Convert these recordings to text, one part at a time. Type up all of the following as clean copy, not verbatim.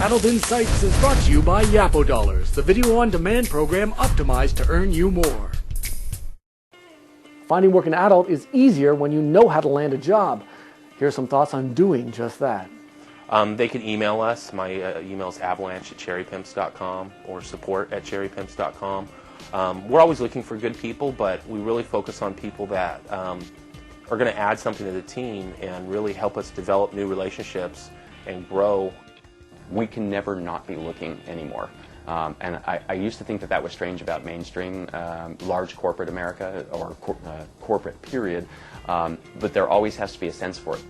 Adult Insights is brought to you by Yapo Dollars, the video-on-demand program optimized to earn you more. Finding work in adult is easier when you know how to land a job. Here are some thoughts on doing just that. They can email us. My email is avalanche@cherrypimps.com or support@cherrypimps.com. We're always looking for good people, but we really focus on people that are going to add something to the team and really help us develop new relationships and grow. We can never not be looking anymore. And I used to think that that was strange about mainstream, large corporate America, or corporate period, but there always has to be a sense for it.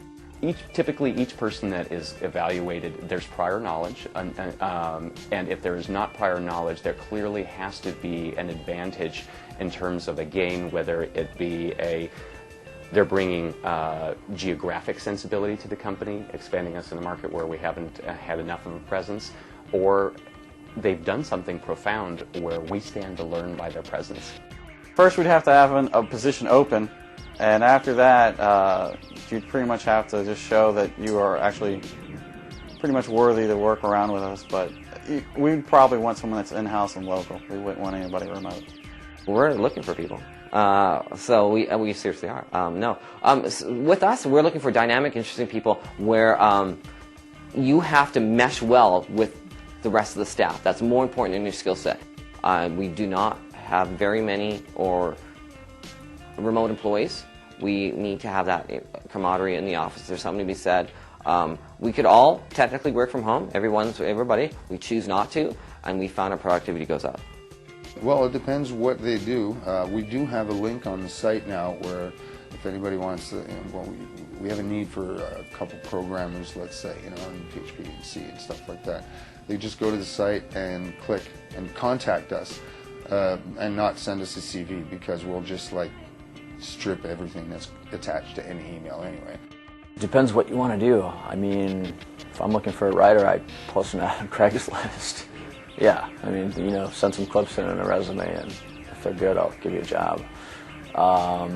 Typically each person that is evaluated, there's prior knowledge, and if there is not prior knowledge, there clearly has to be an advantage in terms of a gain, whether it be they're bringing geographic sensibility to the company, expanding us in a market where we haven't had enough of a presence, or they've done something profound where we stand to learn by their presence. First, we'd have to have a position open, and after that, you'd pretty much have to just show that you are actually pretty much worthy to work around with us, but we'd probably want someone that's in-house and local. We wouldn't want anybody remote. We're looking for people. So we seriously are. No. With us, we're looking for dynamic, interesting people where you have to mesh well with the rest of the staff. That's more important in your skill set. We do not have very many or remote employees. We need to have that camaraderie in the office. There's something to be said. We could all technically work from home, everybody. We choose not to, and we found our productivity goes up. Well, it depends what they do. We do have a link on the site now where if anybody wants to, we have a need for a couple programmers, let's say, in PHP and C and stuff like that. They just go to the site and click and contact us and not send us a CV, because we'll just strip everything that's attached to any email anyway. Depends what you want to do. I mean, if I'm looking for a writer, I post an ad on Craigslist. Yeah, I mean, send some clips in and a resume, and if they're good, I'll give you a job. A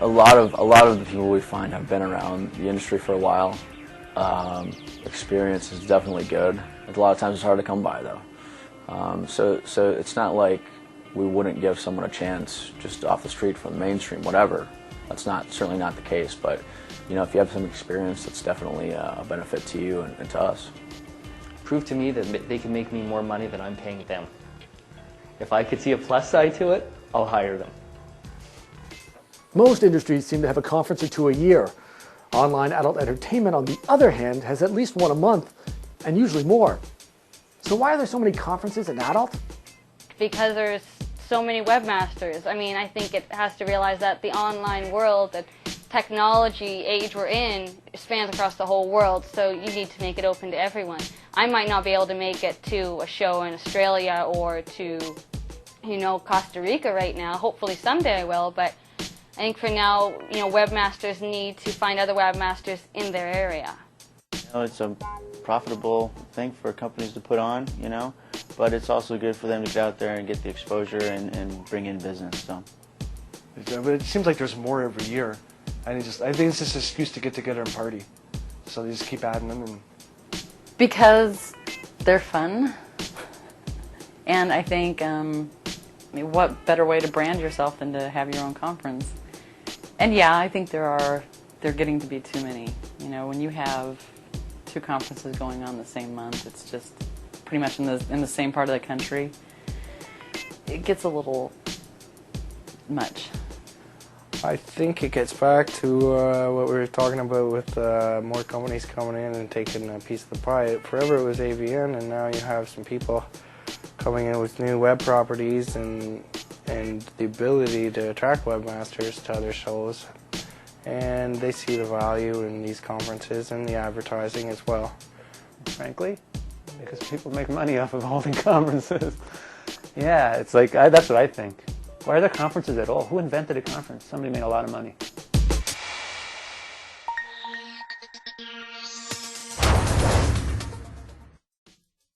lot of the people we find have been around the industry for a while. Experience is definitely good. A lot of times it's hard to come by, though. So it's not like we wouldn't give someone a chance just off the street from the mainstream, whatever. That's certainly not the case. But if you have some experience, that's definitely a benefit to you and to us. Prove to me that they can make me more money than I'm paying them. If I could see a plus side to it, I'll hire them. Most industries seem to have a conference or two a year. Online adult entertainment, on the other hand, has at least one a month, and usually more. So why are there so many conferences in adult? Because there's so many webmasters. I mean, I think it has to realize that the online world, the technology age we're in, spans across the whole world, so you need to make it open to everyone. I might not be able to make it to a show in Australia or to, Costa Rica right now. Hopefully someday I will, but I think for now, webmasters need to find other webmasters in their area. It's a profitable thing for companies to put on, but it's also good for them to get out there and get the exposure and bring in business. So. But it seems like there's more every year, and I think it's just an excuse to get together and party. So they just keep adding them. Because they're fun, and I think what better way to brand yourself than to have your own conference? And yeah, I think they're getting to be too many. When you have 2 conferences going on the same month, it's just pretty much in the same part of the country. It gets a little much. I think it gets back to what we were talking about with more companies coming in and taking a piece of the pie. Forever it was AVN, and now you have some people coming in with new web properties and the ability to attract webmasters to other shows. And they see the value in these conferences and the advertising as well. Frankly, because people make money off of holding conferences. Yeah, it's that's what I think. Why are there conferences at all? Who invented a conference? Somebody made a lot of money.